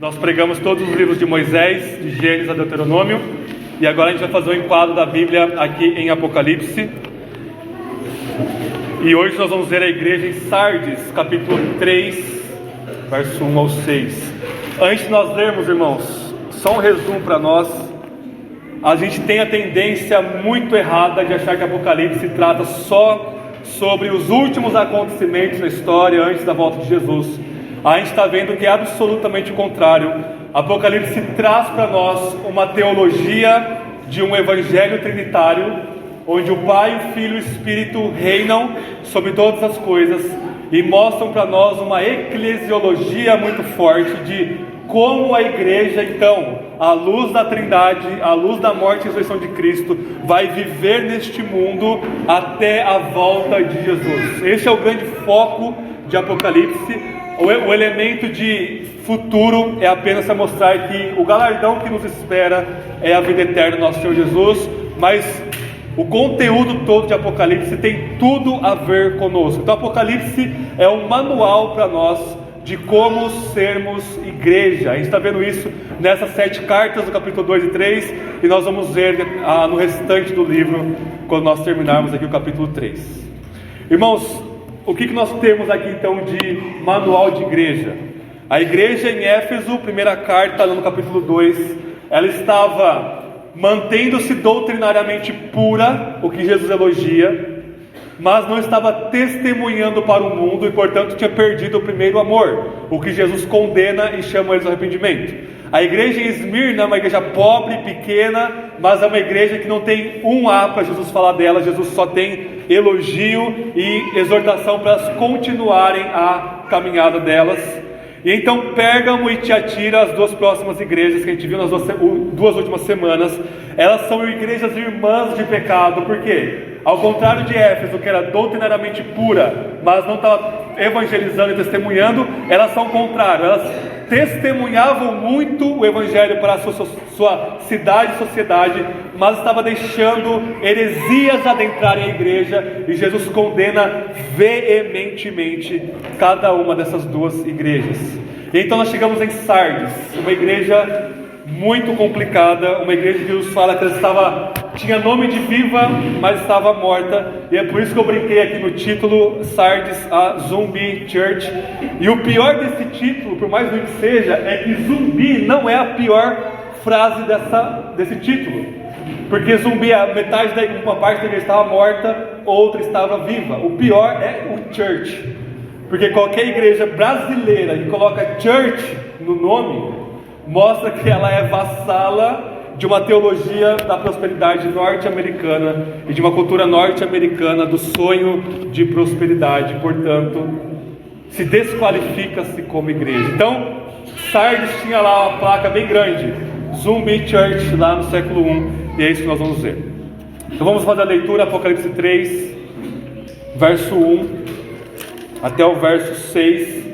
Nós pregamos todos os livros de Moisés, de Gênesis a Deuteronômio, e agora a gente vai fazer um enquadro da Bíblia aqui em Apocalipse. E hoje nós vamos ver a igreja em Sardes, capítulo 3, verso 1 ao 6. Antes de nós lermos, irmãos, só um resumo para nós. A gente tem a tendência muito errada de achar que Apocalipse trata só sobre os últimos acontecimentos na história antes da volta de Jesus. A gente está vendo que é absolutamente o contrário. Apocalipse traz para nós uma teologia de um evangelho trinitário, onde o Pai, o Filho e o Espírito reinam sobre todas as coisas e mostram para nós uma eclesiologia muito forte de como a igreja, então, à luz da Trindade, à luz da morte e ressurreição de Cristo, vai viver neste mundo até a volta de Jesus. Esse é o grande foco de Apocalipse. O elemento de futuro é apenas para mostrar que o galardão que nos espera é a vida eterna do nosso Senhor Jesus, mas o conteúdo todo de Apocalipse tem tudo a ver conosco. Então Apocalipse é um manual para nós de como sermos igreja. A gente está vendo isso nessas 7 cartas do capítulo 2 e 3, e nós vamos ver no restante do livro, quando nós terminarmos aqui o capítulo 3. Irmãos, o que nós temos aqui então de manual de igreja? A igreja em Éfeso, primeira carta, no capítulo 2, ela estava mantendo-se doutrinariamente pura, o que Jesus elogia, mas não estava testemunhando para o mundo e, portanto, tinha perdido o primeiro amor, o que Jesus condena e chama eles ao arrependimento. A igreja em Esmirna é uma igreja pobre, pequena, mas é uma igreja que não tem um A para Jesus falar dela. Jesus só tem elogio e exortação para elas continuarem a caminhada delas. E então Pérgamo e Tiatira, as duas próximas igrejas que a gente viu nas duas últimas semanas, elas são igrejas irmãs de pecado. Por quê? Ao contrário de Éfeso, que era doutrinariamente pura, mas não estava evangelizando e testemunhando, elas são o contrário. Elas testemunhavam muito o evangelho para a sua cidade e sociedade, mas estava deixando heresias adentrarem a igreja, e Jesus condena veementemente cada uma dessas duas igrejas. E então nós chegamos em Sardes, uma igreja muito complicada, uma igreja que Jesus fala que ela tinha nome de viva, mas estava morta, e é por isso que eu brinquei aqui no título, Sardes, a Zumbi Church. E o pior desse título, por mais ruim que seja, é que zumbi não é a pior frase desse título, porque zumbi, uma parte da igreja estava morta, outra estava viva. O pior é o church, porque qualquer igreja brasileira que coloca church no nome, mostra que ela é vassala de uma teologia da prosperidade norte-americana e de uma cultura norte-americana do sonho de prosperidade. Portanto, se desqualifica-se como igreja. Então, Sardes tinha lá uma placa bem grande, Zumbi Church, lá no século I, e é isso que nós vamos ver. Então vamos fazer a leitura, Apocalipse 3, verso 1 até o verso 6.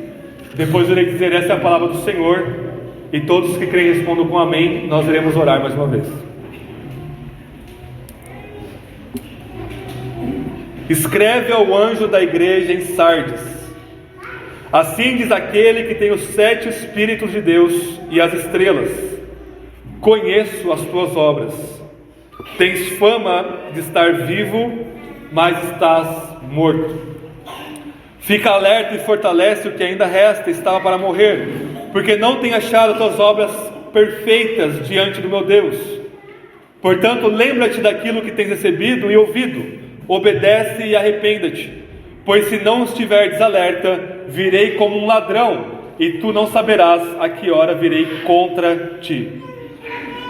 Depois eu irei dizer: essa é a palavra do Senhor. E todos os que creem respondam com amém. Nós iremos orar mais uma vez. Escreve ao anjo da igreja em Sardes: assim diz aquele que tem os 7 Espíritos de Deus e as estrelas: conheço as tuas obras. Tens fama de estar vivo, mas estás morto. Fica alerta e fortalece o que ainda resta, estava para morrer, porque não tenho achado as tuas obras perfeitas diante do meu Deus. Portanto, lembra-te daquilo que tens recebido e ouvido, obedece e arrependa-te, pois se não estiveres alerta, virei como um ladrão, e tu não saberás a que hora virei contra ti.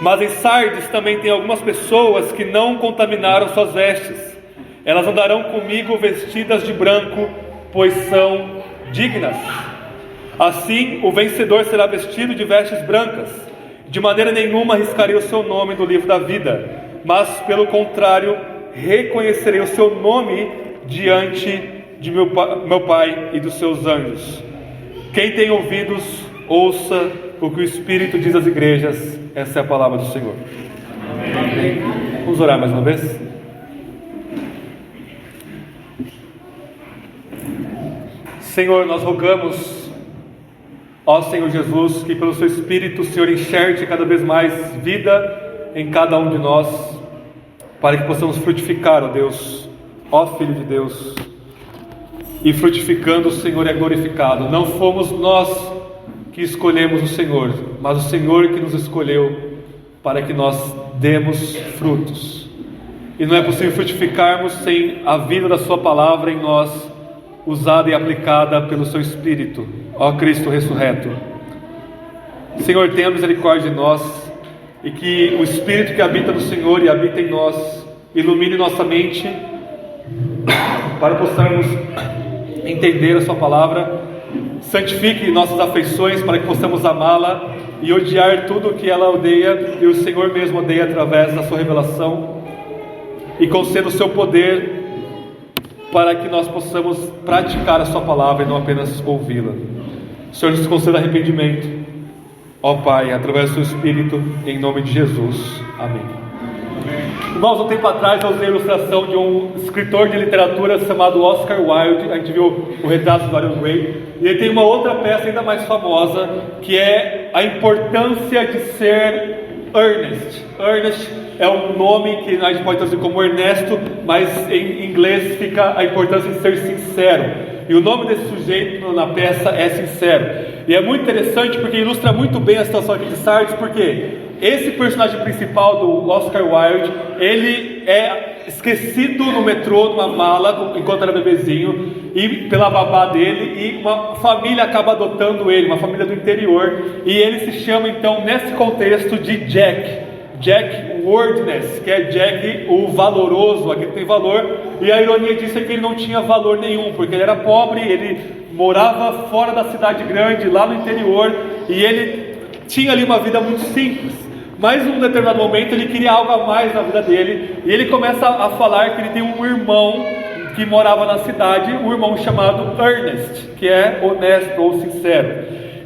Mas em Sardes também tem algumas pessoas que não contaminaram suas vestes. Elas andarão comigo vestidas de branco, pois são dignas. Assim, o vencedor será vestido de vestes brancas. De maneira nenhuma arriscarei o seu nome do livro da vida, mas pelo contrário, reconhecerei o seu nome diante de meu Pai e dos seus anjos. Quem tem ouvidos, ouça o que o Espírito diz às igrejas. Essa é a palavra do Senhor. Amém. Vamos orar mais uma vez? Senhor, nós rogamos Ó Senhor Jesus, que pelo Seu Espírito, o Senhor enxergue cada vez mais vida em cada um de nós, para que possamos frutificar, ó Deus, ó Filho de Deus, e frutificando o Senhor é glorificado. Não fomos nós que escolhemos o Senhor, mas o Senhor que nos escolheu para que nós demos frutos. E não é possível frutificarmos sem a vida da Sua palavra em nós, usada e aplicada pelo Seu Espírito, ó Cristo ressurreto. Senhor, tenha misericórdia de nós, e que o Espírito que habita no Senhor e habita em nós ilumine nossa mente para possamos entender a Sua palavra, santifique nossas afeições para que possamos amá-la e odiar tudo o que ela odeia e o Senhor mesmo odeia através da Sua revelação, e conceda o Seu poder para que nós possamos praticar a Sua palavra e não apenas ouvi-la. Senhor, nos conceda arrependimento, ó Pai, através do Seu Espírito, em nome de Jesus. Amém. Irmãos, um tempo atrás eu usei a ilustração de um escritor de literatura chamado Oscar Wilde. A gente viu o retrato do Dorian Gray, e ele tem uma outra peça ainda mais famosa, que é a importância de ser earnest. Earnest é um nome que a gente pode traduzir como Ernesto, mas em inglês fica a importância de ser sincero. E o nome desse sujeito na peça é Sincero. E é muito interessante porque ilustra muito bem a situação aqui de Sardes, porque esse personagem principal do Oscar Wilde, ele é esquecido no metrô, numa mala, enquanto era bebezinho, e pela babá dele, e uma família acaba adotando ele, uma família do interior, e ele se chama então, nesse contexto, de Jack Worthiness, que é Jack o valoroso, aquele que tem valor. E a ironia disso é que ele não tinha valor nenhum, porque ele era pobre, ele morava fora da cidade grande, lá no interior, e ele tinha ali uma vida muito simples. Mas em um determinado momento ele queria algo a mais na vida dele, e ele começa a falar que ele tem um irmão que morava na cidade, um irmão chamado Ernest, que é honesto ou sincero,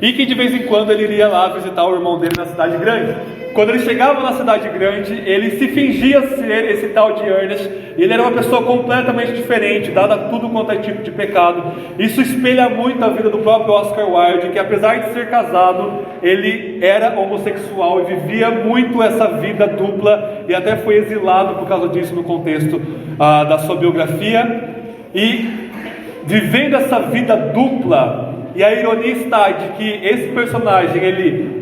e que de vez em quando ele iria lá visitar o irmão dele na cidade grande. Quando ele chegava na cidade grande, ele se fingia ser esse tal de Ernest, e ele era uma pessoa completamente diferente, dada a tudo quanto é tipo de pecado. Isso espelha muito a vida do próprio Oscar Wilde, que apesar de ser casado, ele era homossexual e vivia muito essa vida dupla, e até foi exilado por causa disso no contexto da sua biografia. E vivendo essa vida dupla, e a ironia está de que esse personagem, ele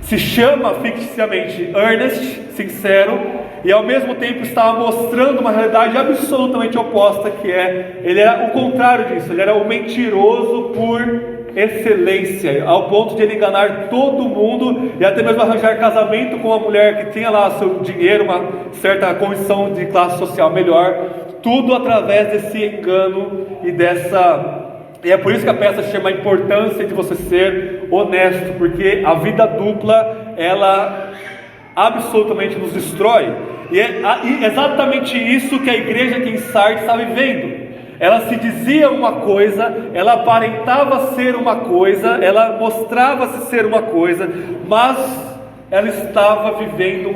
se chama ficticiamente Ernest, sincero, e ao mesmo tempo estava mostrando uma realidade absolutamente oposta, que ele era o contrário disso, ele era o mentiroso por excelência, ao ponto de ele enganar todo mundo, e até mesmo arranjar casamento com uma mulher que tinha lá seu dinheiro, uma certa condição de classe social melhor, tudo através desse engano e é por isso que a peça chama a importância de você ser honesto, porque a vida dupla, ela absolutamente nos destrói, e é exatamente isso que a igreja aqui em Sardes está vivendo. Ela se dizia uma coisa, ela aparentava ser uma coisa, ela mostrava-se ser uma coisa, mas ela estava vivendo um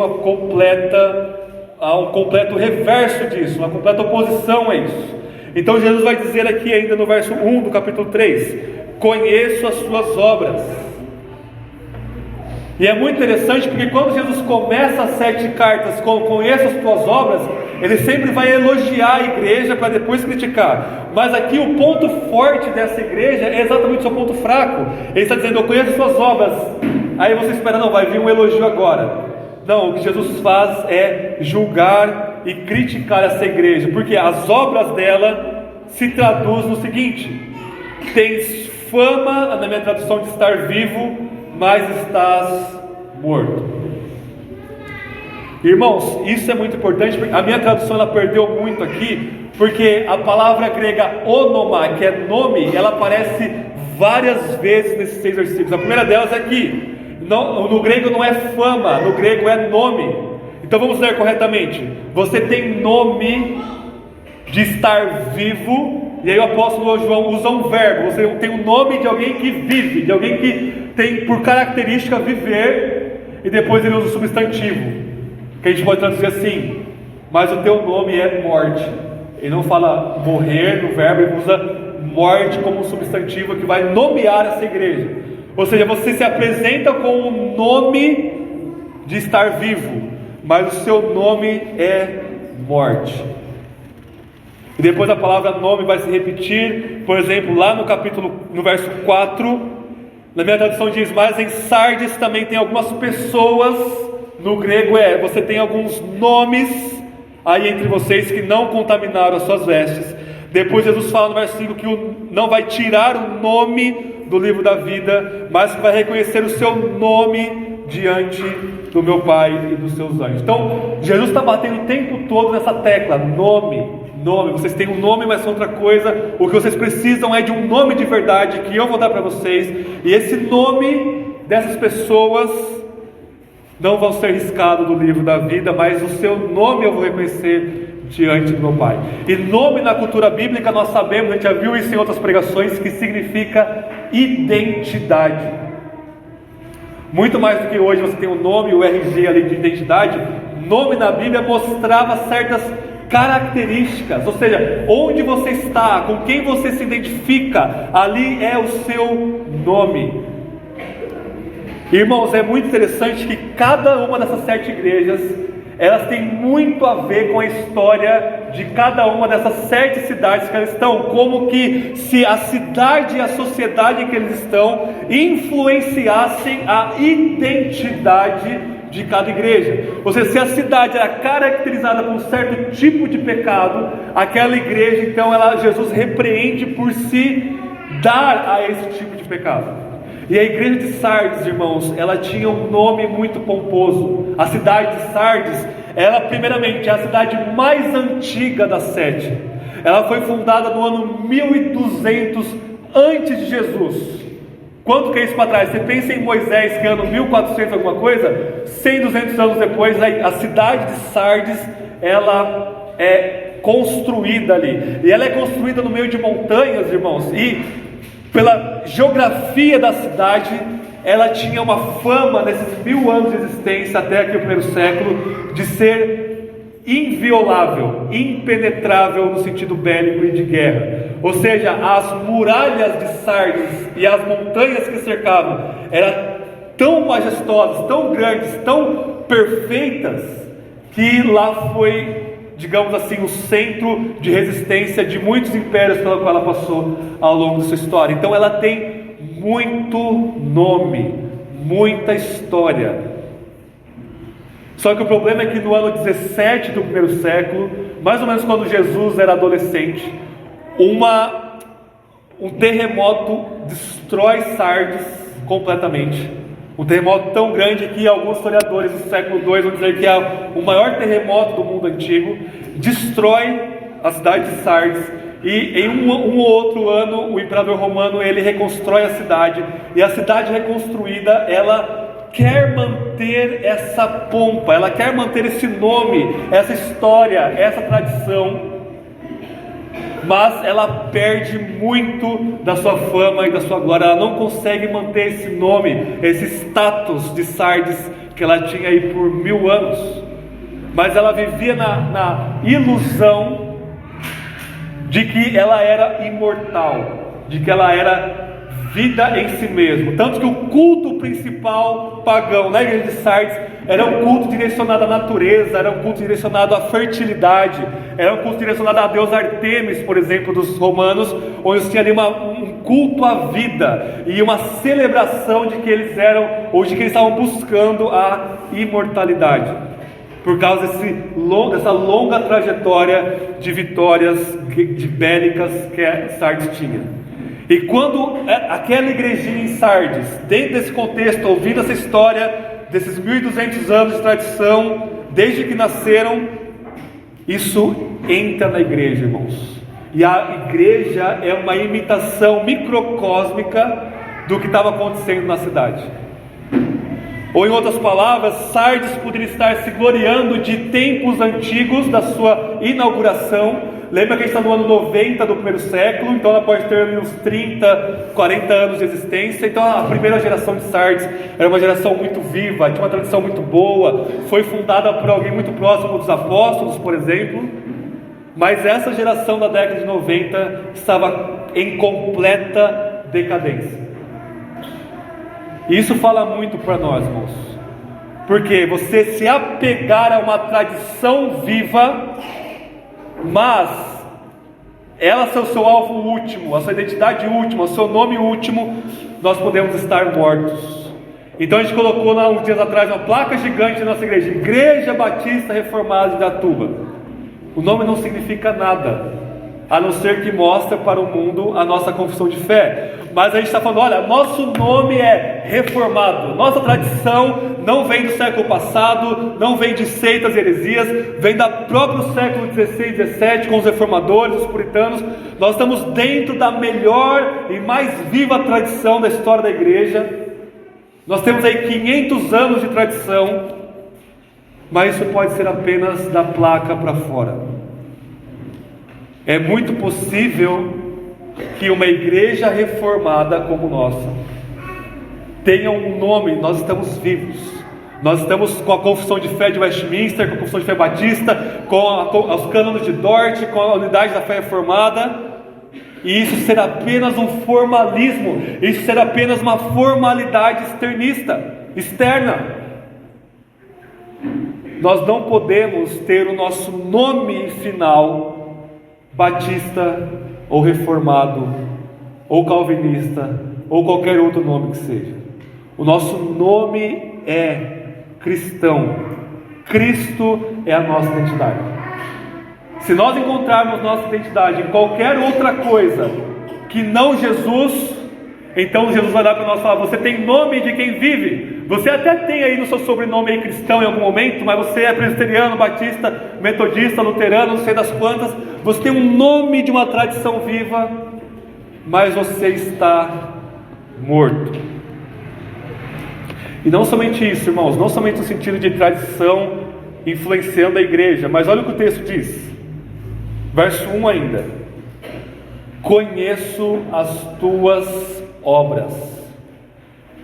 completo reverso disso, uma completa oposição a isso. Então Jesus vai dizer aqui ainda no verso 1 do capítulo 3, conheço as suas obras. E é muito interessante porque quando Jesus começa as 7 cartas com conheço as tuas obras, ele sempre vai elogiar a igreja para depois criticar. Mas aqui o ponto forte dessa igreja é exatamente o seu ponto fraco. Ele está dizendo, eu conheço as suas obras. Aí você espera, não, vai vir um elogio agora. Não, o que Jesus faz é julgar e criticar essa igreja, porque as obras dela se traduz no seguinte: tens fama, na minha tradução, de estar vivo, mas estás morto. Irmãos, isso é muito importante, porque a minha tradução ela perdeu muito aqui, porque a palavra grega onoma, que é nome, ela aparece várias vezes nesses 6 versículos. A primeira delas é aqui. No grego não é fama, no grego é nome. Então vamos ler corretamente. Você tem nome de estar vivo, e aí o apóstolo João usa um verbo. Você tem o nome de alguém que vive, de alguém que tem por característica viver, e depois ele usa o substantivo, que a gente pode traduzir assim: mas o teu nome é morte. Ele não fala morrer no verbo, ele usa morte como um substantivo que vai nomear essa igreja. Ou seja, você se apresenta com o nome de estar vivo, mas o seu nome é morte. E depois a palavra nome vai se repetir, por exemplo, lá no verso 4, na minha tradução diz, mas em Sardes também tem algumas pessoas, no grego você tem alguns nomes aí entre vocês que não contaminaram as suas vestes. Depois Jesus fala no verso 5 que não vai tirar o nome do livro da vida, mas que vai reconhecer o seu nome diante do meu Pai e dos seus anjos. Então, Jesus está batendo o tempo todo nessa tecla, nome. Vocês têm um nome, mas outra coisa, o que vocês precisam é de um nome de verdade, que eu vou dar para vocês, e esse nome dessas pessoas não vão ser riscado do livro da vida, mas o seu nome eu vou reconhecer diante do meu Pai. E nome na cultura bíblica nós sabemos, a gente já viu isso em outras pregações, que significa identidade. Muito mais do que hoje você tem o nome, o RG ali de identidade, nome na Bíblia mostrava certas características, ou seja, onde você está, com quem você se identifica, ali é o seu nome. Irmãos, é muito interessante que cada uma dessas 7 igrejas, elas têm muito a ver com a história de cada uma dessas 7 cidades que elas estão, como que se a cidade e a sociedade em que eles estão influenciassem a identidade de cada igreja. Ou seja, se a cidade era caracterizada por um certo tipo de pecado, aquela igreja, então, Jesus repreende por se dar a esse tipo de pecado. E a igreja de Sardes, irmãos, ela tinha um nome muito pomposo. A cidade de Sardes, ela primeiramente é a cidade mais antiga das 7. Ela foi fundada no ano 1200 antes de Jesus. Quanto que é isso para trás? Você pensa em Moisés, que é ano 1400 alguma coisa, 100, 200 anos depois, a cidade de Sardes, ela é construída ali. E ela é construída no meio de montanhas, irmãos, e pela geografia da cidade, ela tinha uma fama nesses 1000 anos de existência, até aqui o primeiro século, de ser inviolável, impenetrável no sentido bélico e de guerra. Ou seja, as muralhas de Sardes e as montanhas que cercavam eram tão majestosas, tão grandes, tão perfeitas, que lá foi, digamos assim, o centro de resistência de muitos impérios pela qual ela passou ao longo da sua história. Então ela tem muito nome, muita história. Só que o problema é que no ano 17 do primeiro século, mais ou menos quando Jesus era adolescente, um terremoto destrói Sardes completamente. Um terremoto tão grande que alguns historiadores do século II vão dizer que é o maior terremoto do mundo antigo. Destrói a cidade de Sardes, e em um ou outro ano o imperador romano ele reconstrói a cidade, e a cidade reconstruída, ela quer manter essa pompa, ela quer manter esse nome, essa história, essa tradição, mas ela perde muito da sua fama e da sua glória. Ela não consegue manter esse nome, esse status de Sardes que ela tinha aí por 1000 anos, mas ela vivia na ilusão de que ela era imortal, de que ela era vida em si mesmo. Tanto que o culto principal pagão na igreja de Sardes era um culto direcionado à natureza, era um culto direcionado à fertilidade, era um culto direcionado a Deus Artemis, por exemplo, dos romanos, onde tinha ali um culto à vida e uma celebração de que eles eram, ou de que eles estavam buscando a imortalidade, por causa dessa longa trajetória de vitórias de bélicas que Sardes tinha. E quando aquela igrejinha em Sardes, dentro desse contexto, ouvindo essa história desses 1200 anos de tradição, desde que nasceram, isso entra na igreja, irmãos. E a igreja é uma imitação microcósmica do que estava acontecendo na cidade. Ou em outras palavras, Sardes poderia estar se gloriando de tempos antigos da sua inauguração. Lembra que a gente está no ano 90 do primeiro século, então ela pode ter uns 30, 40 anos de existência. Então a primeira geração de Sardes era uma geração muito viva, tinha uma tradição muito boa, foi fundada por alguém muito próximo dos apóstolos, por exemplo. Mas essa geração da década de 90 estava em completa decadência. E isso fala muito para nós, irmãos, porque você se apegar a uma tradição viva, mas ela ser o seu alvo último, a sua identidade última, o seu nome último, nós podemos estar mortos. Então a gente colocou lá uns dias atrás uma placa gigante na nossa igreja: Igreja Batista Reformada de Atuba. O nome não significa nada, a não ser que mostra para o mundo a nossa confissão de fé. Mas a gente está falando, olha, nosso nome é reformado. Nossa tradição não vem do século passado, não vem de seitas e heresias, vem do próprio século XVI e XVII, com os reformadores, os puritanos. Nós estamos dentro da melhor e mais viva tradição da história da igreja. Nós temos aí 500 anos de tradição, mas isso pode ser apenas da placa para fora. É muito possível que uma igreja reformada como nossa tenha um nome. Nós estamos vivos, nós estamos com a confissão de fé de Westminster, com a confissão de fé batista, com os cânones de Dort, com a unidade da fé reformada, e isso será apenas um formalismo, isso será apenas uma formalidade externa. Nós não podemos ter o nosso nome final batista, ou reformado, ou calvinista, ou qualquer outro nome que seja. O nosso nome é cristão. Cristo é a nossa identidade. Se nós encontrarmos nossa identidade em qualquer outra coisa que não Jesus, então Jesus vai dar para nós e falar: você tem nome de quem vive. Você até tem aí no seu sobrenome aí cristão em algum momento, mas você é presbiteriano, batista, metodista, luterano, não sei das quantas. Você tem um nome de uma tradição viva, mas você está morto. E não somente isso, irmãos, não somente no sentido de tradição influenciando a igreja, mas olha o que o texto diz, verso 1 ainda: conheço as tuas obras.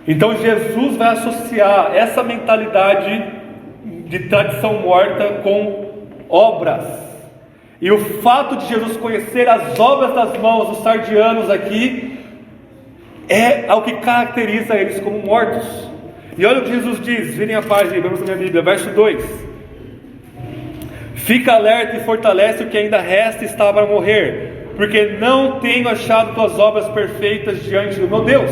Então Jesus vai associar essa mentalidade de tradição morta com obras. E o fato de Jesus conhecer as obras das mãos dos sardianos aqui é o que caracteriza eles como mortos. E olha o que Jesus diz, virem a página aí, vamos na minha Bíblia, verso 2: fica alerta e fortalece o que ainda resta e está para morrer, porque não tenho achado tuas obras perfeitas diante do meu Deus.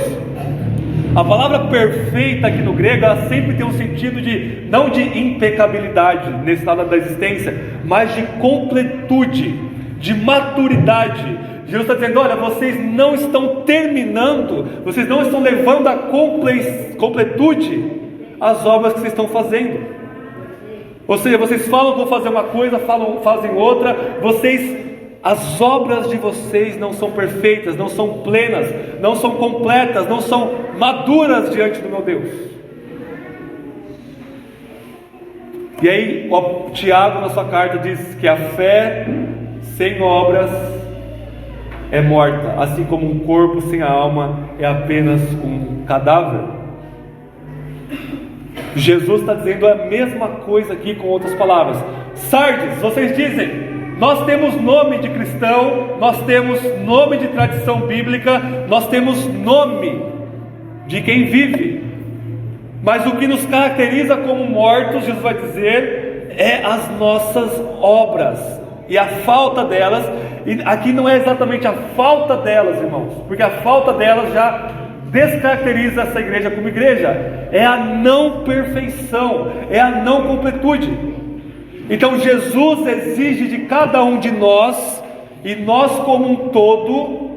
A palavra perfeita aqui no grego, ela sempre tem um sentido de, não de impecabilidade nesse lado da existência, mas de completude, de maturidade. Jesus está dizendo: olha, vocês não estão terminando, vocês não estão levando a completude as obras que vocês estão fazendo. Ou seja, vocês falam que vão fazer uma coisa, fazem outra, as obras de vocês não são perfeitas, não são plenas, não são completas, não são maduras diante do meu Deus. E aí o Tiago na sua carta diz que a fé sem obras é morta, assim como um corpo sem a alma é apenas um cadáver. Jesus está dizendo a mesma coisa aqui com outras palavras. Sardes, vocês dizem: nós temos nome de cristão, nós temos nome de tradição bíblica, nós temos nome de quem vive, mas o que nos caracteriza como mortos, Jesus vai dizer, é as nossas obras e a falta delas. E aqui não é exatamente a falta delas, irmãos, porque a falta delas já descaracteriza essa igreja como igreja, é a não perfeição, é a não completude. Então Jesus exige de cada um de nós, e nós como um todo,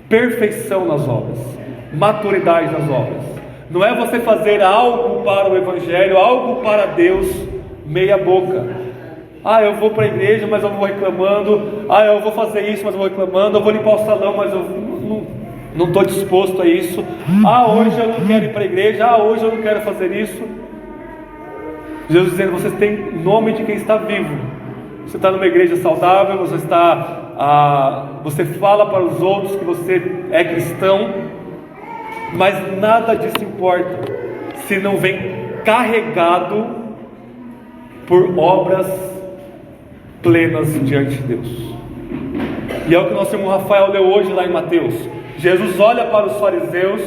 perfeição nas obras, maturidade nas obras. Não é você fazer algo para o Evangelho, algo para Deus, meia boca. Eu vou para a igreja, mas eu vou reclamando. Eu vou fazer isso, mas eu vou reclamando. Eu vou limpar o salão, mas eu não estou disposto a isso. Hoje eu não quero ir para a igreja. Hoje eu não quero fazer isso. Jesus dizendo: vocês têm nome de quem está vivo. Você está numa igreja saudável, você fala para os outros que você é cristão, mas nada disso importa se não vem carregado por obras plenas diante de Deus. E é o que nosso irmão Rafael leu hoje lá em Mateus. Jesus olha para os fariseus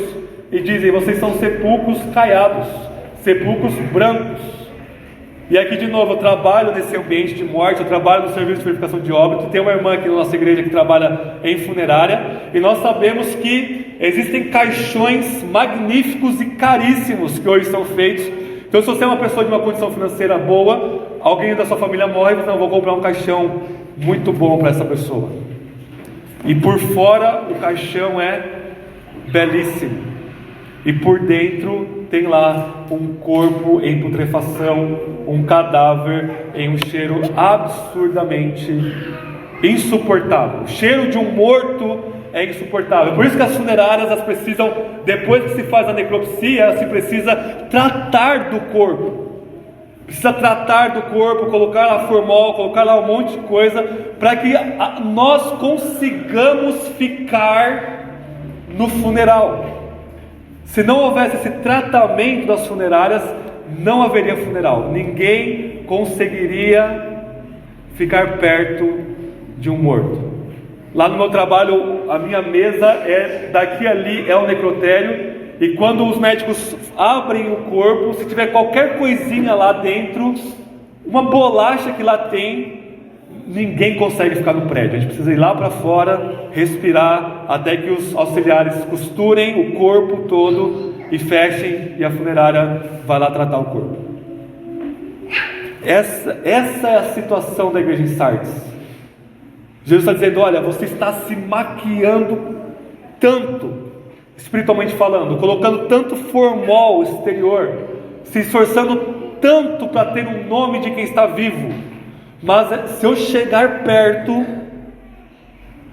e dizem: vocês são sepulcros caiados, sepulcros brancos. E aqui de novo, eu trabalho nesse ambiente de morte, eu trabalho no serviço de verificação de óbito. Tem uma irmã aqui na nossa igreja que trabalha em funerária, e nós sabemos que existem caixões magníficos e caríssimos que hoje são feitos. Então, se você é uma pessoa de uma condição financeira boa, alguém da sua família morre, você não, vou comprar um caixão muito bom para essa pessoa. E por fora o caixão é belíssimo, e por dentro tem lá um corpo em putrefação, um cadáver em um cheiro absurdamente insuportável. O cheiro de um morto é insuportável. Por isso que as funerárias, elas precisam, depois que se faz a necropsia, elas se precisa tratar do corpo. Precisa tratar do corpo, colocar lá formol, colocar lá um monte de coisa, para que nós consigamos ficar no funeral. Se não houvesse esse tratamento das funerárias, não haveria funeral. Ninguém conseguiria ficar perto de um morto. Lá no meu trabalho, a minha mesa é daqui ali, é o necrotério. E quando os médicos abrem o corpo, se tiver qualquer coisinha lá dentro, uma bolacha que lá tem, ninguém consegue ficar no prédio. A gente precisa ir lá para fora, respirar, até que os auxiliares costurem o corpo todo e fechem, e a funerária vai lá tratar o corpo. Essa é a situação da igreja em Sardes. Jesus está dizendo: olha, você está se maquiando tanto, espiritualmente falando, colocando tanto formol exterior, se esforçando tanto para ter um nome de quem está vivo, mas se eu chegar perto,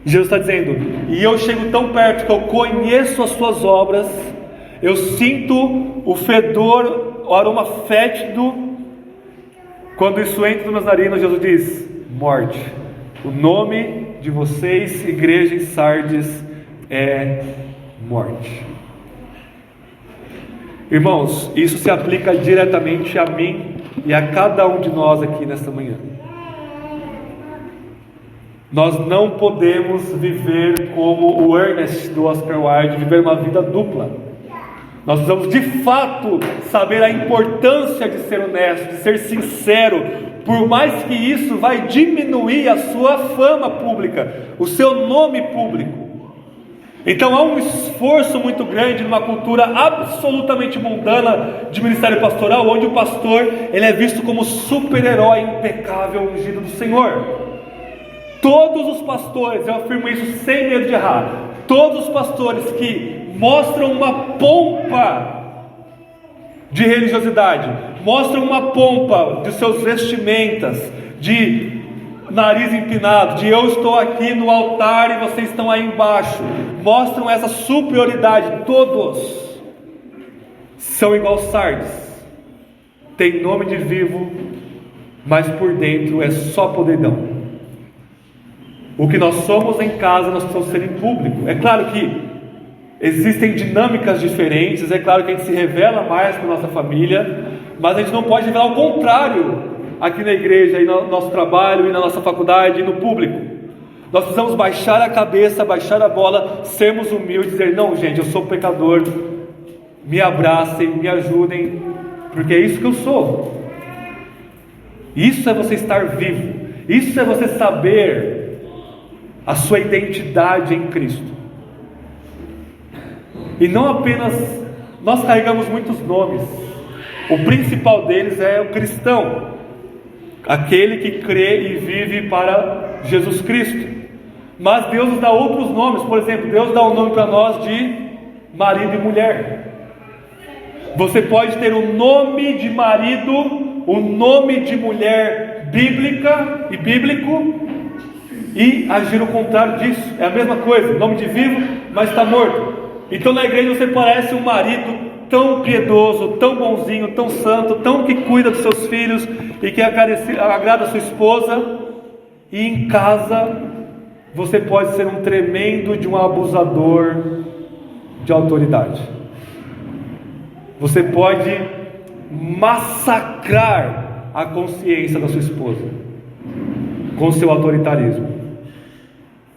Jesus está dizendo, e eu chego tão perto que eu conheço as suas obras, eu sinto o fedor, o aroma fétido, quando isso entra nas meus narinas, Jesus diz: morte. O nome de vocês, igreja em Sardes, é morte. Irmãos, isso se aplica diretamente a mim e a cada um de nós aqui nesta manhã. Nós não podemos viver como o Ernest do Oscar Wilde, viver uma vida dupla. Nós precisamos de fato saber a importância de ser honesto, de ser sincero, por mais que isso vai diminuir a sua fama pública, o seu nome público. Então há um esforço muito grande numa cultura absolutamente mundana de ministério pastoral, onde o pastor ele é visto como super-herói impecável, ungido do Senhor. Todos os pastores, eu afirmo isso sem medo de errar, todos os pastores que mostram uma pompa de religiosidade, mostram uma pompa de seus vestimentas, de nariz empinado, de eu estou aqui no altar e vocês estão aí embaixo, mostram essa superioridade, todos são igual Sardes, tem nome de vivo, mas por dentro é só podridão. O que nós somos em casa, nós precisamos ser em público. É claro que existem dinâmicas diferentes, é claro que a gente se revela mais para a nossa família, mas a gente não pode revelar o contrário aqui na igreja, e no nosso trabalho, e na nossa faculdade, e no público. Nós precisamos baixar a cabeça, baixar a bola, sermos humildes, dizer: não, gente, eu sou pecador, me abracem, me ajudem, porque é isso que eu sou. Isso é você estar vivo, isso é você saber a sua identidade em Cristo. E não apenas, nós carregamos muitos nomes, o principal deles é o cristão, aquele que crê e vive para Jesus Cristo. Mas Deus nos dá outros nomes. Por exemplo, Deus dá um nome para nós de marido e mulher. Você pode ter o nome de marido, o nome de mulher bíblica e bíblico, e agir o contrário disso. É a mesma coisa, nome de vivo, mas está morto. Então na igreja você parece um marido tão piedoso, tão bonzinho, tão santo, tão que cuida dos seus filhos e que agrada a sua esposa, e em casa você pode ser um tremendo de um abusador de autoridade. Você pode massacrar a consciência da sua esposa com seu autoritarismo.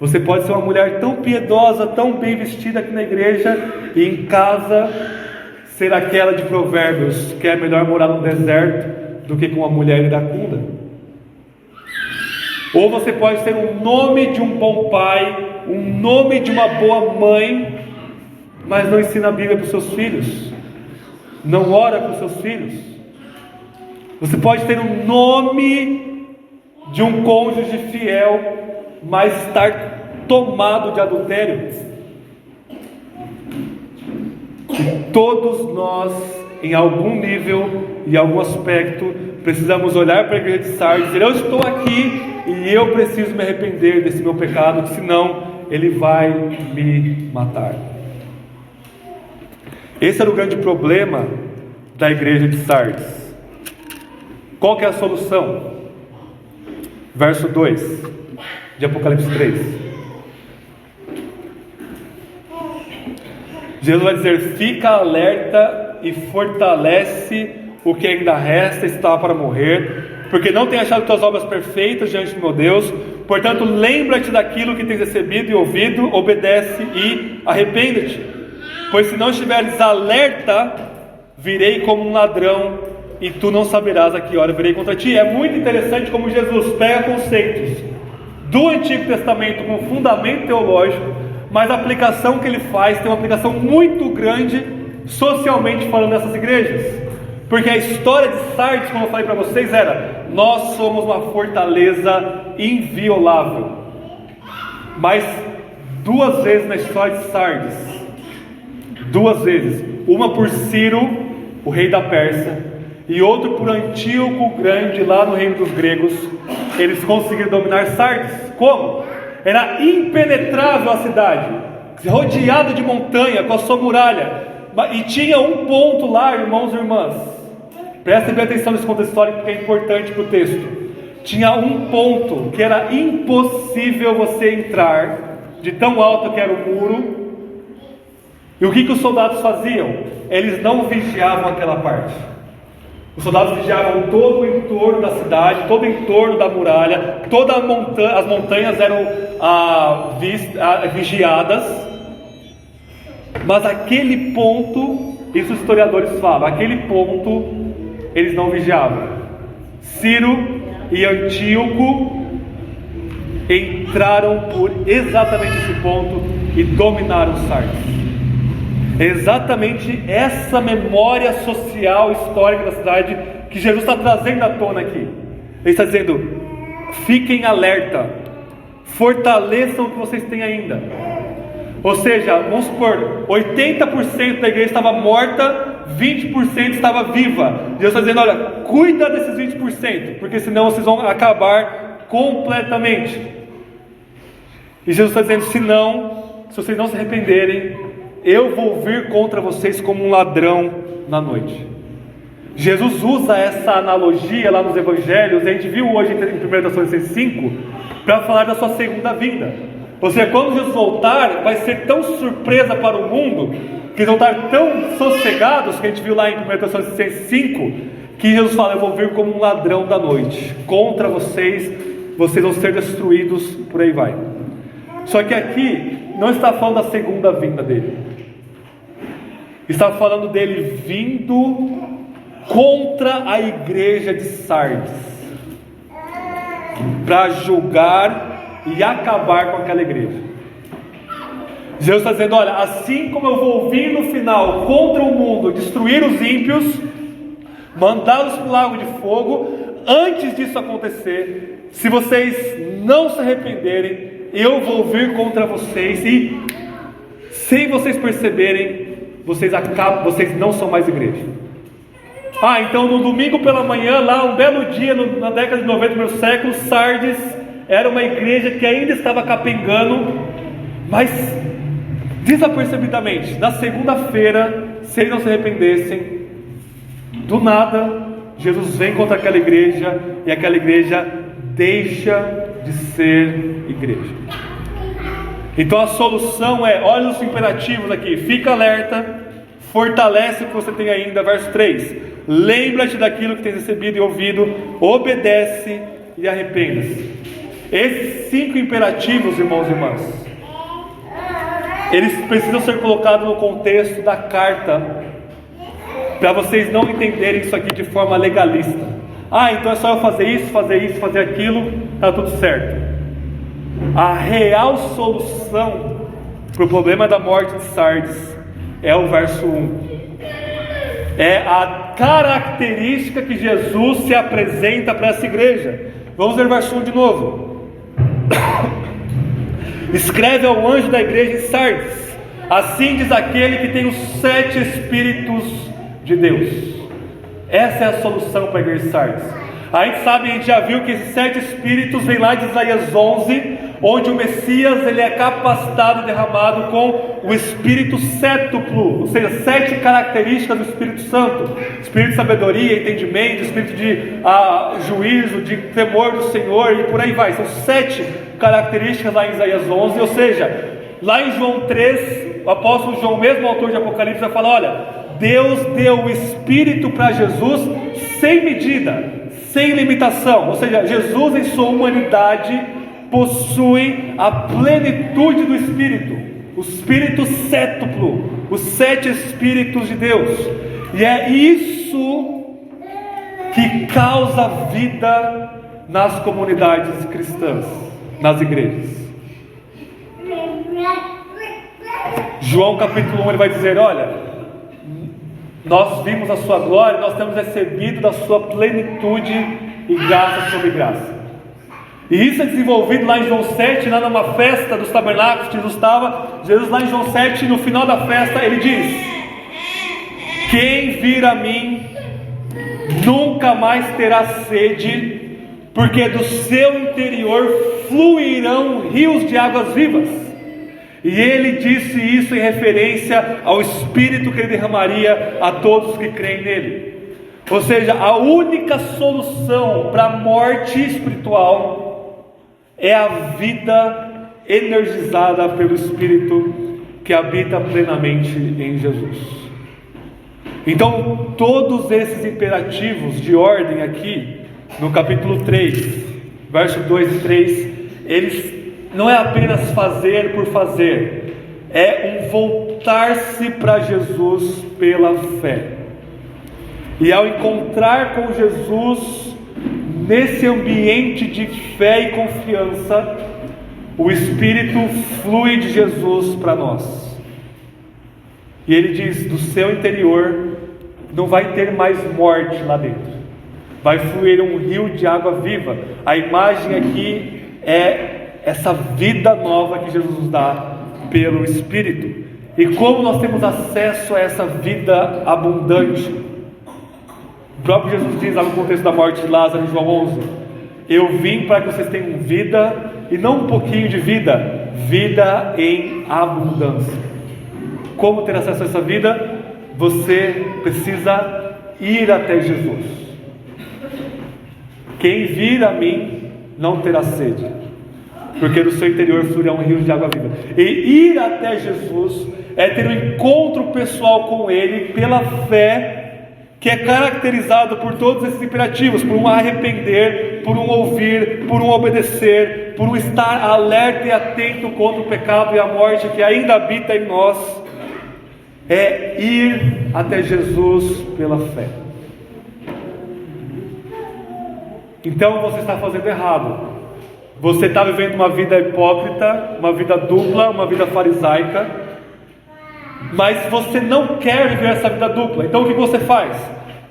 Você pode ser uma mulher tão piedosa, tão bem vestida aqui na igreja, e em casa ser aquela de Provérbios, que é melhor morar no deserto do que com uma mulher iracunda. Ou você pode ter um nome de um bom pai, um nome de uma boa mãe, mas não ensina a Bíblia para os seus filhos, não ora para os seus filhos. Você pode ter um nome de um cônjuge fiel, mas estar tomado de adultério. E todos nós, em algum nível e algum aspecto, precisamos olhar para a igreja de Sardes e dizer: eu estou aqui e eu preciso me arrepender desse meu pecado, senão ele vai me matar. Esse era o grande problema da igreja de Sardes. Qual que é a solução? Verso 2 de Apocalipse 3. Jesus vai dizer: fica alerta e fortalece o que ainda resta, está para morrer, porque não tem achado tuas obras perfeitas diante do meu Deus. Portanto, lembra-te daquilo que tens recebido e ouvido, obedece e arrepende-te. Pois se não estiveres alerta, virei como um ladrão, e tu não saberás a que hora virei contra ti. É muito interessante como Jesus pega conceitos do Antigo Testamento com fundamento teológico, mas a aplicação que ele faz tem uma aplicação muito grande socialmente falando nessas igrejas. Porque a história de Sardes, como eu falei para vocês, era: nós somos uma fortaleza inviolável. Mas 2 vezes na história de Sardes, 2 vezes, uma por Ciro, o rei da Pérsia, e outro por Antíoco o Grande, lá no reino dos gregos, eles conseguiram dominar Sardes. Como? Era impenetrável a cidade, rodeada de montanha, com a sua muralha, e tinha um ponto lá, irmãos e irmãs, prestem bem atenção nesse contexto histórico, porque é importante para o texto. Tinha um ponto que era impossível você entrar, de tão alto que era o muro. E o que os soldados faziam? Eles não vigiavam aquela parte. Os soldados vigiavam todo o entorno da cidade, todo o entorno da muralha, as montanhas eram vigiadas, mas aquele ponto, isso os historiadores falam, aquele ponto eles não vigiavam. Ciro e Antíoco entraram por exatamente esse ponto e dominaram Sardes. Exatamente essa memória social, histórica da cidade que Jesus está trazendo à tona aqui. Ele está dizendo: fiquem alerta, fortaleçam o que vocês têm ainda. Ou seja, vamos supor, 80% da igreja estava morta, 20% estava viva. Jesus está dizendo: olha, cuida desses 20%, porque senão vocês vão acabar completamente. E Jesus está dizendo: se vocês não se arrependerem, eu vou vir contra vocês como um ladrão na noite. Jesus usa essa analogia lá nos evangelhos, a gente viu hoje em 1 Tessalonicenses 5, para falar da sua segunda vinda. Ou seja, quando Jesus voltar, vai ser tão surpresa para o mundo, que eles vão estar tão sossegados, que a gente viu lá em 1 Tessalonicenses 5, que Jesus fala: eu vou vir como um ladrão da noite, contra vocês, vocês vão ser destruídos, por aí vai. Só que aqui não está falando da segunda vinda dele, está falando dele vindo contra a igreja de Sardes, para julgar e acabar com aquela igreja. Jesus está dizendo: olha, assim como eu vou vir no final contra o mundo, destruir os ímpios, mandá-los para o lago de fogo, antes disso acontecer, se vocês não se arrependerem, eu vou vir contra vocês, e sem vocês perceberem, vocês não são mais igreja. Então no domingo pela manhã, lá um belo dia, na década de 90 do primeiro século, Sardes era uma igreja que ainda estava capengando, mas desapercebidamente, na segunda-feira, se eles não se arrependessem, do nada, Jesus vem contra aquela igreja, e aquela igreja deixa de ser igreja. Então a solução é: olha os imperativos aqui, fica alerta, fortalece o que você tem ainda. Verso 3: lembra-te daquilo que tens recebido e ouvido, obedece e arrependa-se. Esses 5 imperativos, irmãos e irmãs, eles precisam ser colocados no contexto da carta, para vocês não entenderem isso aqui de forma legalista. Então é só eu fazer isso, fazer aquilo, está tudo certo. A real solução para o problema da morte de Sardes é o verso 1. É a característica que Jesus se apresenta para essa igreja. Vamos ver o verso 1 de novo. Escreve ao anjo da igreja em Sardes: assim diz aquele que tem os 7 Espíritos de Deus. Essa é a solução para a igreja de Sardes. A gente já viu que esses 7 Espíritos vêm lá de Isaías 11, onde o Messias ele é capacitado e derramado com o Espírito sétuplo, ou seja, 7 características do Espírito Santo: Espírito de sabedoria, entendimento, Espírito de juízo, de temor do Senhor, e por aí vai. São 7 características lá em Isaías 11, ou seja, lá em João 3, o apóstolo João, mesmo autor de Apocalipse, vai falar: olha, Deus deu o Espírito para Jesus sem medida, sem limitação. Ou seja, Jesus em sua humanidade possui a plenitude do Espírito, o Espírito sétuplo, os 7 Espíritos de Deus. E é isso que causa vida nas comunidades cristãs, nas igrejas. João capítulo 1 ele vai dizer: olha, nós vimos a sua glória, nós temos recebido da sua plenitude e graça sobre graça. E isso é desenvolvido lá em João 7, lá numa festa dos tabernáculos que Jesus estava. Jesus lá em João 7, no final da festa, ele diz: quem vir a mim nunca mais terá sede, porque do seu interior fluirão rios de águas vivas. E ele disse isso em referência ao Espírito que ele derramaria a todos que creem nele. Ou seja, a única solução para a morte espiritual é a vida energizada pelo Espírito que habita plenamente em Jesus. Então, todos esses imperativos de ordem aqui, no capítulo 3, verso 2 e 3, eles não é apenas fazer por fazer, é um voltar-se para Jesus pela fé. E ao encontrar com Jesus, nesse ambiente de fé e confiança, o Espírito flui de Jesus para nós. E ele diz: do seu interior não vai ter mais morte lá dentro, vai fluir um rio de água viva. A imagem aqui é essa vida nova que Jesus nos dá pelo Espírito. E como nós temos acesso a essa vida abundante? O próprio Jesus diz lá no contexto da morte de Lázaro, em João 11: eu vim para que vocês tenham vida, e não um pouquinho de vida, vida em abundância. Como ter acesso a essa vida? Você precisa ir até Jesus. Quem vir a mim não terá sede, porque do seu interior fluirá um rio de água viva. E ir até Jesus é ter um encontro pessoal com Ele pela fé, que é caracterizado por todos esses imperativos: por um arrepender, por um ouvir, por um obedecer, por um estar alerta e atento contra o pecado e a morte que ainda habita em nós. É ir até Jesus pela fé. Então você está fazendo errado. Você está vivendo uma vida hipócrita, uma vida dupla, uma vida farisaica, mas você não quer viver essa vida dupla. Então o que você faz?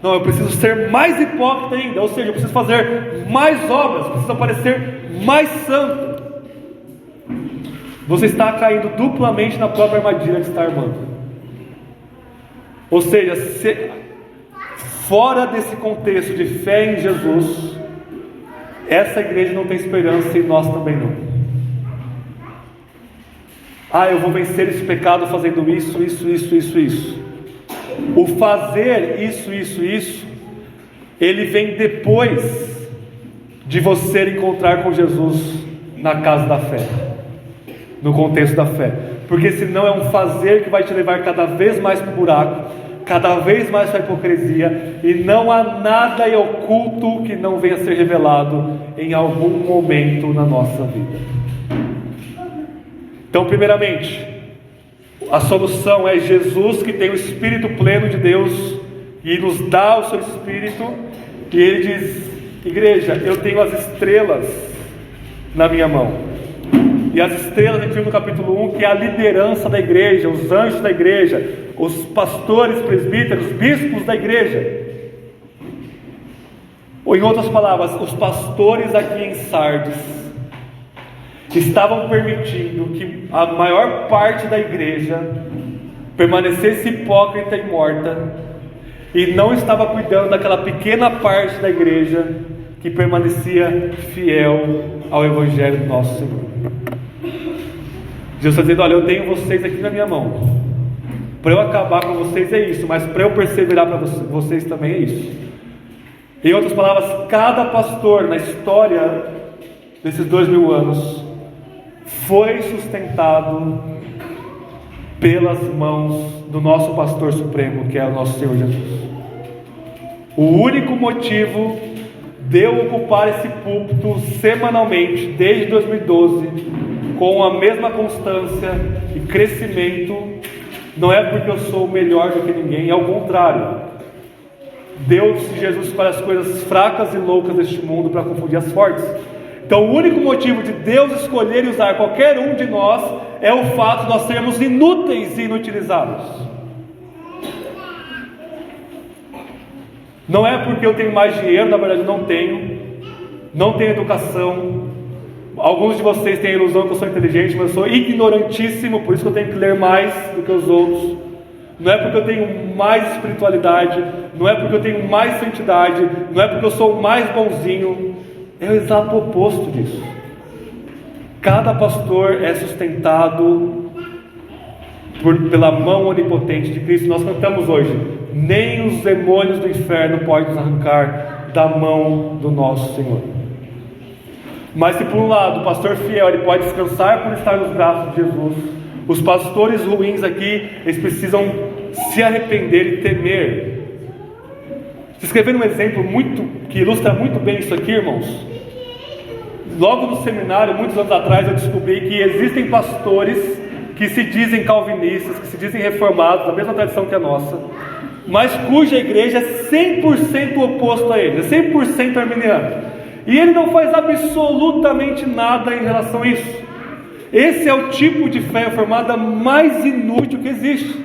Não, eu preciso ser mais hipócrita ainda, ou seja, eu preciso fazer mais obras, preciso parecer mais santo. Você está caindo duplamente na própria armadilha que está armando. Ou seja, fora desse contexto de fé em Jesus, essa igreja não tem esperança e nós também não. Eu vou vencer esse pecado fazendo isso. O fazer isso, ele vem depois de você encontrar com Jesus na casa da fé, no contexto da fé. Porque senão é um fazer que vai te levar cada vez mais para o buraco, cada vez mais para a hipocrisia, e não há nada em oculto que não venha a ser revelado em algum momento na nossa vida. Então, primeiramente, a solução é Jesus, que tem o Espírito pleno de Deus e nos dá o seu Espírito, e Ele diz: igreja, eu tenho as estrelas na minha mão. E as estrelas, a gente viu no capítulo 1, que é a liderança da igreja, os anjos da igreja, os pastores, presbíteros, bispos da igreja. Ou em outras palavras, os pastores aqui em Sardes estavam permitindo que a maior parte da igreja permanecesse hipócrita e morta, e não estava cuidando daquela pequena parte da igreja que permanecia fiel ao Evangelho do nosso Senhor. Jesus está dizendo: olha, eu tenho vocês aqui na minha mão. Para eu acabar com vocês é isso, mas para eu perseverar para vocês também é isso. Em outras palavras, cada pastor na história desses 2000 anos foi sustentado pelas mãos do nosso pastor supremo, que é o nosso Senhor Jesus. O único motivo de eu ocupar esse púlpito semanalmente desde 2012 com a mesma constância e crescimento não é porque eu sou melhor do que ninguém, ao contrário. Deus e Jesus escolhe as coisas fracas e loucas deste mundo para confundir as fortes. Então o único motivo de Deus escolher e usar qualquer um de nós é o fato de nós sermos inúteis e inutilizados. Não é porque eu tenho mais dinheiro, na verdade não tenho educação. Alguns de vocês têm a ilusão que eu sou inteligente, mas eu sou ignorantíssimo, por isso que eu tenho que ler mais do que os outros. Não é porque eu tenho mais espiritualidade, não é porque eu tenho mais santidade, não é porque eu sou mais bonzinho. É o exato oposto disso. Cada pastor é sustentado pela mão onipotente de Cristo. Nós cantamos hoje: nem os demônios do inferno podem nos arrancar da mão do nosso Senhor. Mas se por um lado o pastor fiel ele pode descansar por estar nos braços de Jesus, os pastores ruins aqui, eles precisam se arrepender e temer. Se escrever um exemplo que ilustra muito bem isso aqui, irmãos. Logo no seminário, muitos anos atrás, eu descobri que existem pastores que se dizem calvinistas, que se dizem reformados, da mesma tradição que a nossa, mas cuja igreja é 100% oposto a ele, é 100% arminiano. E ele não faz absolutamente nada em relação a isso. Esse é o tipo de fé reformada mais inútil que existe.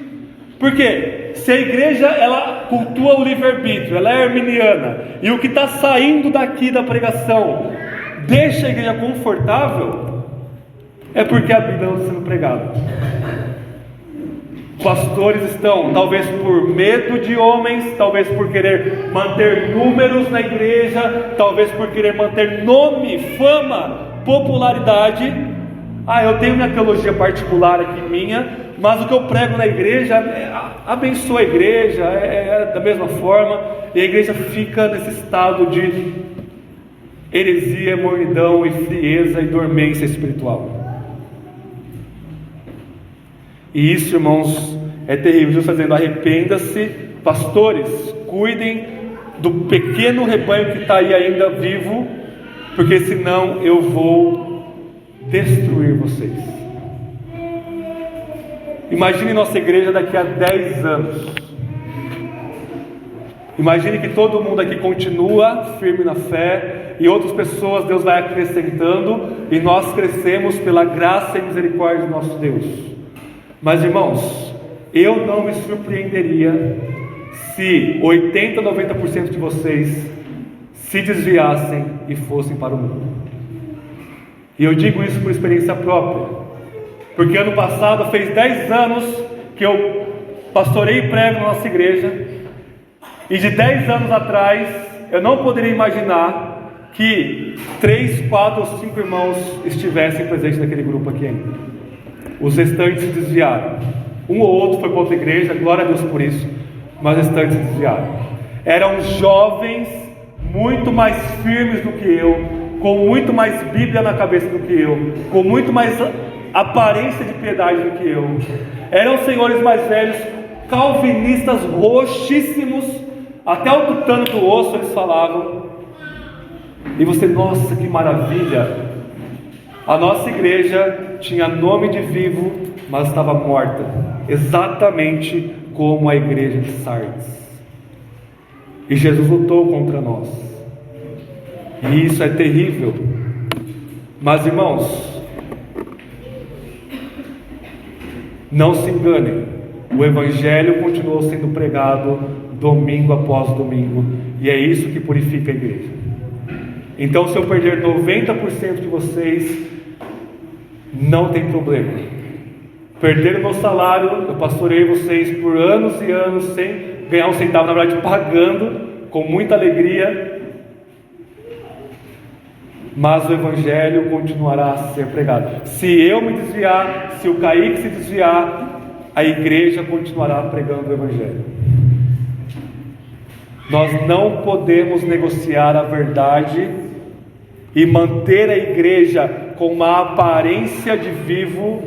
Por quê? Se a igreja ela cultua o livre-arbítrio, ela é arminiana, e o que está saindo daqui da pregação deixa a igreja confortável, é porque a Bíblia não está sendo pregada. Pastores estão, talvez por medo de homens, talvez por querer manter números na igreja, talvez por querer manter nome, fama, popularidade. Eu tenho minha teologia particular aqui minha, mas o que eu prego na igreja abençoa a igreja, é da mesma forma, e a igreja fica nesse estado de heresia, mornidão e frieza e dormência espiritual. E isso, irmãos, é terrível. Jesus está dizendo: arrependa-se, pastores, cuidem do pequeno rebanho que está aí ainda vivo, porque senão eu vou destruir vocês. Imagine nossa igreja daqui a 10 anos. Imagine que todo mundo aqui continua firme na fé, e outras pessoas Deus vai acrescentando, e nós crescemos pela graça e misericórdia do nosso Deus. Mas irmãos, eu não me surpreenderia se 80, 90% de vocês se desviassem e fossem para o mundo. E eu digo isso por experiência própria, porque ano passado fez 10 anos que eu pastorei e prego na nossa igreja, e de 10 anos atrás eu não poderia imaginar que 3, 4 ou 5 irmãos estivessem presentes naquele grupo aqui ainda. Os restantes se desviaram. Um ou outro foi para outra igreja, glória a Deus por isso, mas os restantes se desviaram. Eram jovens muito mais firmes do que eu, com muito mais Bíblia na cabeça do que eu, com muito mais aparência de piedade do que eu. Eram senhores mais velhos calvinistas roxíssimos, até o tutano do osso eles falavam. E você, nossa, que maravilha! A nossa igreja tinha nome de vivo, mas estava morta, exatamente como a igreja de Sardes. E Jesus lutou contra nós, e isso é terrível. Mas irmãos, não se enganem, o Evangelho continuou sendo pregado domingo após domingo, e é isso que purifica a igreja. Então, se eu perder 90% de vocês, não tem problema. Perder o meu salário, eu pastorei vocês por anos e anos sem ganhar um centavo, na verdade pagando, com muita alegria, mas o Evangelho continuará a ser pregado. Se eu me desviar, se o Kaique se desviar, a igreja continuará pregando o Evangelho. Nós não podemos negociar a verdade e manter a igreja com uma aparência de vivo,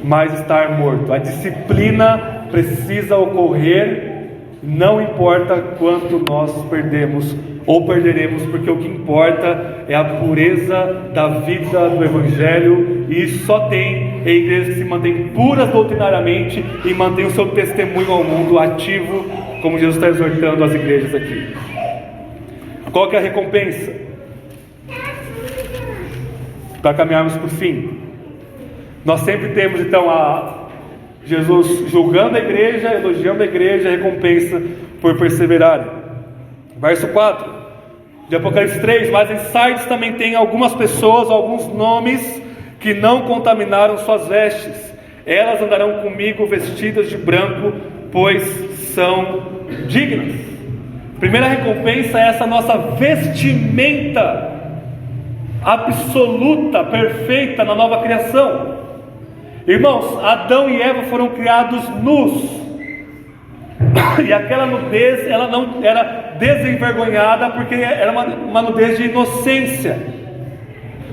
mas estar morto. A disciplina precisa ocorrer, não importa quanto nós perdemos ou perderemos, porque o que importa é a pureza da vida do Evangelho, e só tem igrejas que se mantêm puras doutrinariamente e mantêm o seu testemunho ao mundo ativo, como Jesus está exortando as igrejas aqui. Qual que é a recompensa? Para caminharmos para o fim, nós sempre temos então Jesus julgando a igreja, elogiando a igreja, a recompensa por perseverarem. Verso 4 de Apocalipse 3: mas em Sardes também tem algumas pessoas, alguns nomes, que não contaminaram suas vestes. Elas andarão comigo vestidas de branco, pois são dignas. Primeira recompensa é essa nossa vestimenta absoluta, perfeita na nova criação. Irmãos, Adão e Eva foram criados nus, e aquela nudez, ela não era desenvergonhada, porque era uma nudez de inocência,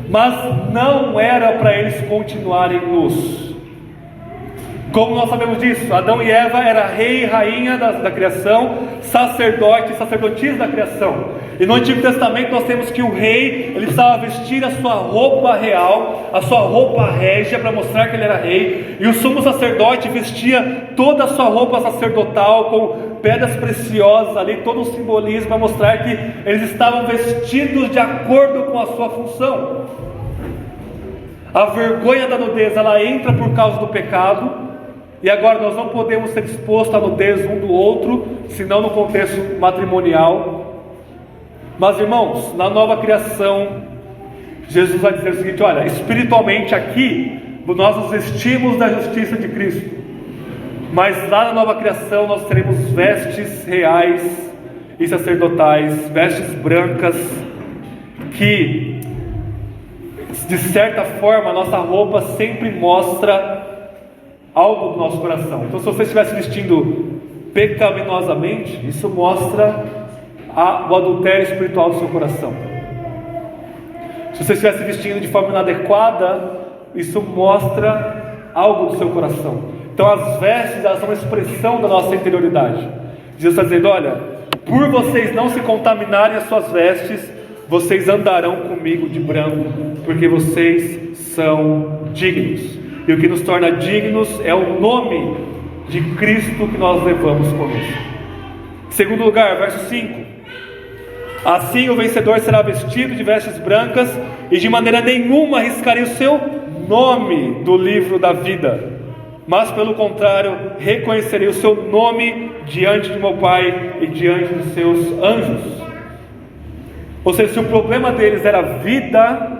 mas não era para eles continuarem nus. Como nós sabemos disso? Adão e Eva era rei e rainha da criação, sacerdote e sacerdotisa da criação. E no Antigo Testamento nós temos que o rei, ele precisava vestir a sua roupa real, a sua roupa régia, para mostrar que ele era rei. E o sumo sacerdote vestia toda a sua roupa sacerdotal, com pedras preciosas ali, todo um simbolismo, para mostrar que eles estavam vestidos de acordo com a sua função. A vergonha da nudez, ela entra por causa do pecado. E agora nós não podemos ser expostos à nudez um do outro, senão no contexto matrimonial. Mas irmãos, na nova criação, Jesus vai dizer o seguinte: olha, espiritualmente aqui nós nos vestimos da justiça de Cristo, mas lá na nova criação nós teremos vestes reais e sacerdotais, vestes brancas, que de certa forma a nossa roupa sempre mostra algo do nosso coração. Então, se você estivesse vestindo pecaminosamente, isso mostra o adultério espiritual do seu coração. Se você estivesse vestindo de forma inadequada, isso mostra algo do seu coração. Então, as vestes, elas são uma expressão da nossa interioridade. Jesus está dizendo: olha, por vocês não se contaminarem as suas vestes, vocês andarão comigo de branco, porque vocês são dignos. E o que nos torna dignos é o nome de Cristo que nós levamos conosco. Segundo lugar, verso 5: assim o vencedor será vestido de vestes brancas, e de maneira nenhuma arriscaria o seu nome do livro da vida, mas pelo contrário, reconhecerei o seu nome diante de meu Pai e diante dos seus anjos. Ou seja, se o problema deles era vida,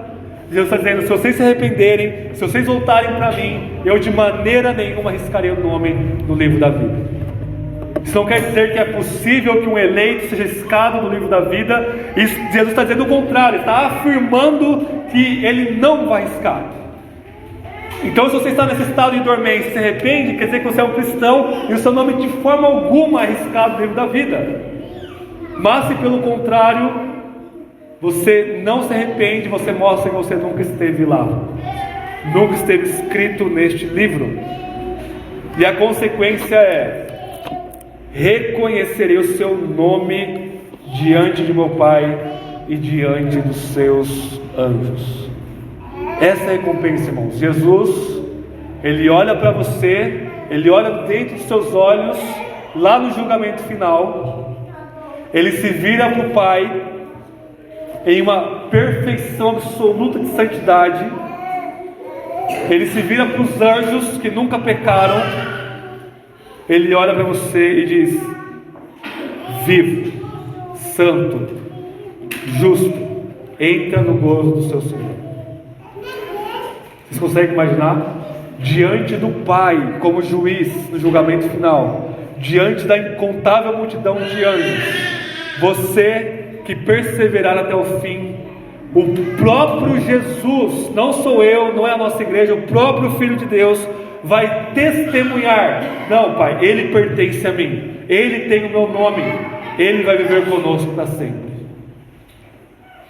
Jesus está dizendo: se vocês se arrependerem, se vocês voltarem para mim, eu de maneira nenhuma arriscarei o nome no livro da vida. Isso não quer dizer que é possível que um eleito seja riscado no livro da vida. Isso, Jesus está dizendo o contrário, está afirmando que ele não vai riscar. Então, se você está nesse estado de dormência e se arrepende, quer dizer que você é um cristão e o seu nome de forma alguma é arriscado no livro da vida. Mas se pelo contrário você não se arrepende, você mostra que você nunca esteve lá, nunca esteve escrito neste livro. E a consequência é: reconhecerei o seu nome diante de meu Pai e diante dos seus anjos. Essa é a recompensa, irmãos. Jesus, Ele olha para você, Ele olha dentro dos seus olhos, lá no julgamento final, Ele se vira para o Pai, em uma perfeição absoluta de santidade, Ele se vira para os anjos que nunca pecaram, Ele olha para você e diz: vivo, santo, justo, entra no gozo do seu Senhor. Vocês conseguem imaginar? Diante do Pai, como juiz no julgamento final, diante da incontável multidão de anjos, você que perseverar até o fim, o próprio Jesus, não sou eu, não é a nossa igreja, o próprio Filho de Deus vai testemunhar: não, Pai, Ele pertence a mim, Ele tem o meu nome, Ele vai viver conosco para sempre.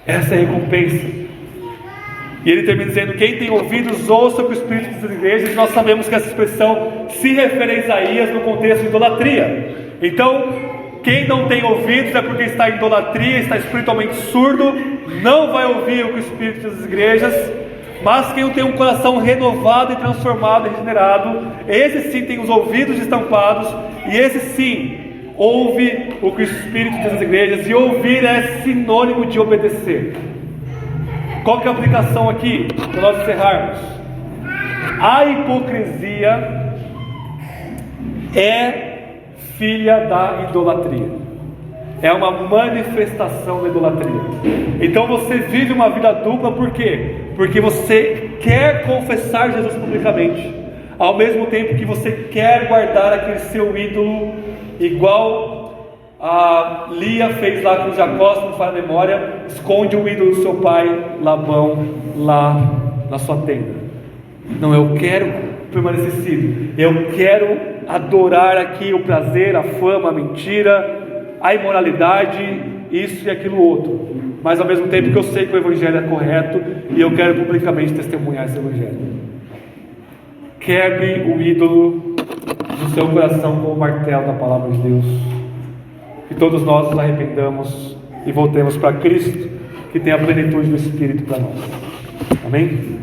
Essa é a recompensa. E ele termina dizendo: quem tem ouvidos, ouça o que o Espírito diz às igrejas. Nós sabemos que essa expressão se refere a Isaías no contexto de idolatria. Então, quem não tem ouvidos é porque está em idolatria, está espiritualmente surdo, não vai ouvir o que o Espírito diz às igrejas. Mas quem tem um coração renovado e transformado e regenerado, esse sim tem os ouvidos estampados, e esse sim ouve o que o Espírito diz às igrejas. E ouvir é sinônimo de obedecer. Qual que é a aplicação aqui, para nós encerrarmos? A hipocrisia é filha da idolatria, é uma manifestação da idolatria. Então você vive uma vida dupla, por quê? Porque você quer confessar Jesus publicamente, ao mesmo tempo que você quer guardar aquele seu ídolo, igual a Lia fez lá com Jacó, se não falha a memória, esconde o ídolo do seu pai Labão lá na sua tenda. Não, eu quero permanecer sírio, eu quero adorar aqui o prazer, a fama, a mentira, a imoralidade, isso e aquilo outro, mas ao mesmo tempo que eu sei que o evangelho é correto e eu quero publicamente testemunhar esse evangelho. Quebre o ídolo do seu coração com o martelo da palavra de Deus. Que todos nós nos arrependamos e voltemos para Cristo, que tem a plenitude do Espírito para nós. Amém?